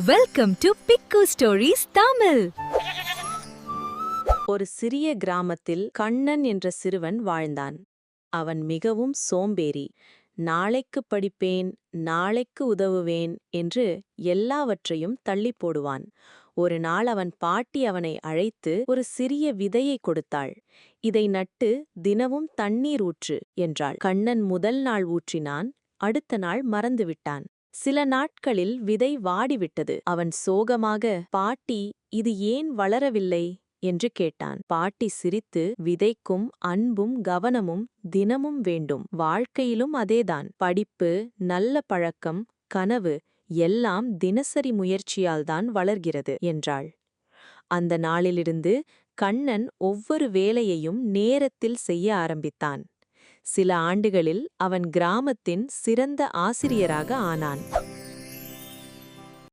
Welcome to பிக்கு stories Tamil. ஒரு சிறிய கிராமத்தில் கண்ணன் என்ற சிறுவன் வாழ்ந்தான். அவன் மிகவும் சோம்பேறி. நாளைக்கு படிப்பேன், நாளைக்கு உதவுவேன் என்று எல்லாவற்றையும் தள்ளி போடுவான். ஒரு நாள் அவன் பாட்டி அவனை அழைத்து ஒரு சிறிய விதையை கொடுத்தாள். இதை நட்டு தினமும் தண்ணீர் ஊற்று என்றாள். கண்ணன் முதல் நாள் ஊற்றினான், அடுத்த நாள் மறந்துவிட்டான். சில நாட்களில் விதை வாடிவிட்டது. அவன் சோகமாக, பாட்டி, இது ஏன் வளரவில்லை என்று கேட்டான். பாட்டி சிரித்து, விதைக்கும் அன்பும் கவனமும் தினமும் வேண்டும். வாழ்க்கையிலும் அதேதான். படிப்பு, நல்ல பழக்கம், கனவு எல்லாம் தினசரி முயற்சியால்தான் வளர்கிறது என்றாள். அந்த நாளிலிருந்து கண்ணன் ஒவ்வொரு வேலையையும் நேரத்தில் செய்ய ஆரம்பித்தான். சில ஆண்டுகளில் அவன் கிராமத்தின் சிறந்த ஆசிரியராக ஆனான்.